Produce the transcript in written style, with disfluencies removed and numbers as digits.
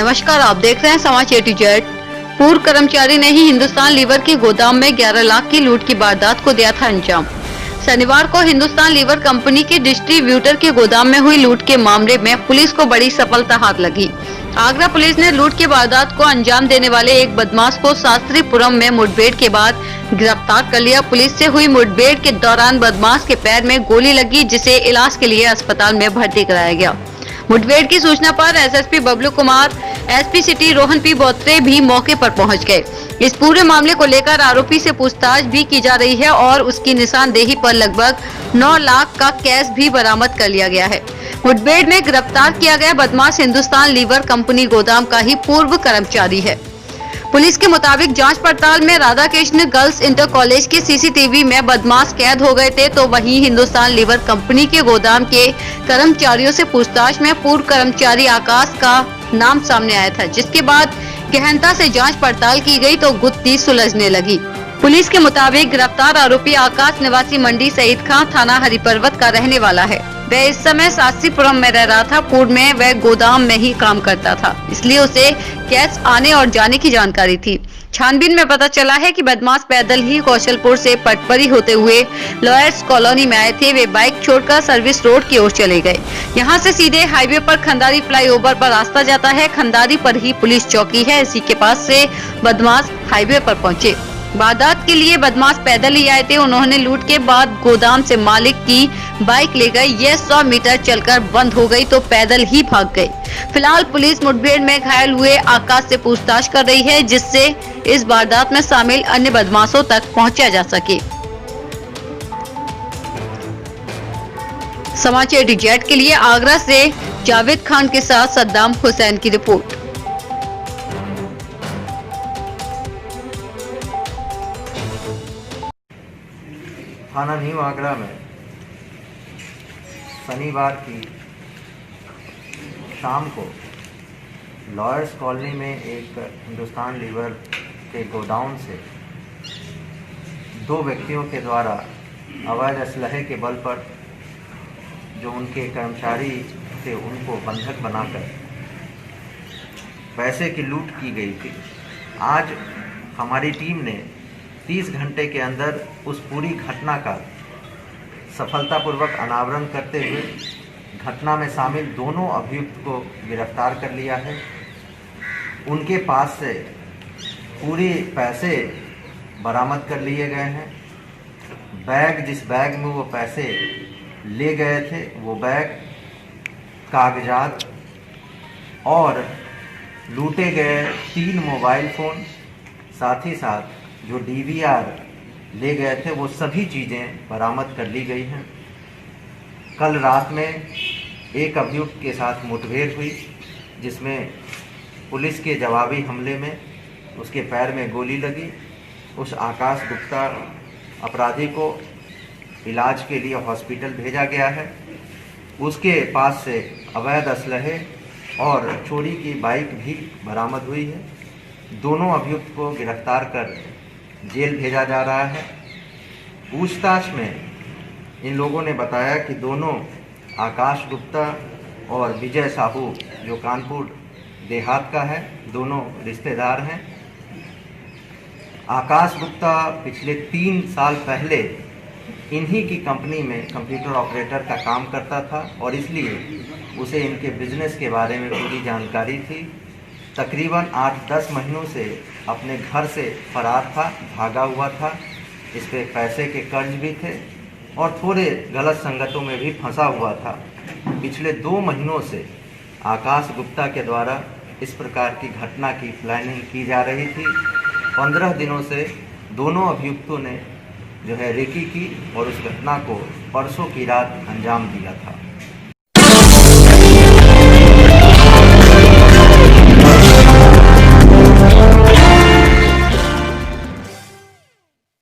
नमस्कार, आप देख रहे हैं समाचार A to Z। पूर्व कर्मचारी ने ही हिंदुस्तान लीवर के गोदाम में 11 लाख की लूट की वारदात को दिया था अंजाम। शनिवार को हिंदुस्तान लीवर कंपनी के डिस्ट्रीब्यूटर के गोदाम में हुई लूट के मामले में पुलिस को बड़ी सफलता हाथ लगी। आगरा पुलिस ने लूट की वारदात को अंजाम देने वाले एक बदमाश को शास्त्रीपुरम में मुठभेड़ के बाद गिरफ्तार कर लिया। पुलिस से हुई मुठभेड़ के दौरान बदमाश के पैर में गोली लगी, जिसे इलाज के लिए अस्पताल में भर्ती कराया गया। मुठभेड़ की सूचना पर SSP Bablu Kumar, SP city Rohan P Botre भी मौके पर पहुंच गए। इस पूरे मामले को लेकर आरोपी से पूछताछ भी की जा रही है और उसकी निशानदेही पर लगभग 9 लाख का कैश भी बरामद कर लिया गया है। मुठभेड़ में गिरफ्तार किया गया बदमाश हिंदुस्तान लीवर कंपनी गोदाम का ही पूर्व कर्मचारी है। पुलिस के मुताबिक जांच पड़ताल में Radha Krishna girls inter college के सीसीटीवी में बदमाश कैद हो गए थे, तो वहीं हिंदुस्तान लीवर कंपनी के गोदाम के कर्मचारियों से पूछताछ में पूर्व कर्मचारी आकाश का नाम सामने आया था, जिसके बाद गहनता से जांच पड़ताल की गई तो गुत्थी सुलझने लगी। पुलिस के मुताबिक गिरफ्तार आरोपी आकाश निवासी मंडी शहीद खां थाना हरिपर्वत का रहने वाला है। वह इस समय शास्त्रीपुरम में रह रहा था। पूर्व में वह गोदाम में ही काम करता था, इसलिए उसे कैश आने और जाने की जानकारी थी। छानबीन में पता चला है कि बदमाश पैदल ही कौशलपुर से पटपरी होते हुए लॉयर्स कॉलोनी में आए थे। वे बाइक छोड़कर सर्विस रोड की ओर चले गए। यहां से सीधे हाईवे पर खंडारी फ्लाईओवर पर रास्ता जाता है। खंडारी पर ही पुलिस चौकी है, इसी के पास से बदमाश हाईवे पर पहुंचे। वारदात के लिए बदमाश पैदल ही आए थे। उन्होंने लूट के बाद गोदाम से मालिक की बाइक ले गए। यह 100 मीटर चलकर बंद हो गई तो पैदल ही भाग गए। फिलहाल पुलिस मुठभेड़ में घायल हुए आकाश से पूछताछ कर रही है, जिससे इस वारदात में शामिल अन्य बदमाशों तक पहुंचा जा सके। समाचार A to Z के लिए आगरा से जावेद खान के साथ सद्दाम हुसैन की रिपोर्ट। थाना न्यू आगरा में शनिवार की शाम को लॉयर्स कॉलोनी में एक हिंदुस्तान लीवर के गोडाउन से 2 व्यक्तियों के द्वारा अवैध असलहे के बल पर जो उनके कर्मचारी थे उनको बंधक बनाकर पैसे की लूट की गई थी। आज हमारी टीम ने 30 घंटे के अंदर उस पूरी घटना का सफलतापूर्वक अनावरण करते हुए घटना में शामिल दोनों अभियुक्त को गिरफ्तार कर लिया है। उनके पास से पूरे पैसे बरामद कर लिए गए हैं। बैग, जिस बैग में वो पैसे ले गए थे, वो बैग, कागजात और लूटे गए 3 मोबाइल फ़ोन, साथ ही साथ जो DVR ले गए थे, वो सभी चीज़ें बरामद कर ली गई हैं। कल रात में एक अभियुक्त के साथ मुठभेड़ हुई, जिसमें पुलिस के जवाबी हमले में उसके पैर में गोली लगी। उस आकाश गुप्ता अपराधी को इलाज के लिए हॉस्पिटल भेजा गया है। उसके पास से अवैध असलहे और चोरी की बाइक भी बरामद हुई है। दोनों अभियुक्त को गिरफ्तार कर जेल भेजा जा रहा है। पूछताछ में इन लोगों ने बताया कि दोनों आकाश गुप्ता और विजय साहू, जो कानपुर देहात का है, दोनों रिश्तेदार हैं। आकाश गुप्ता पिछले 3 साल पहले इन्हीं की कंपनी में कंप्यूटर ऑपरेटर का काम करता था और इसलिए उसे इनके बिजनेस के बारे में पूरी जानकारी थी। तकरीबन 8-10 महीनों से अपने घर से फरार था, भागा हुआ था। इस पे पैसे के कर्ज भी थे और थोड़े गलत संगतों में भी फंसा हुआ था। पिछले 2 महीनों से आकाश गुप्ता के द्वारा इस प्रकार की घटना की प्लानिंग की जा रही थी। 15 दिनों से दोनों अभियुक्तों ने जो है रेकी की और उस घटना को परसों की रात अंजाम दिया था।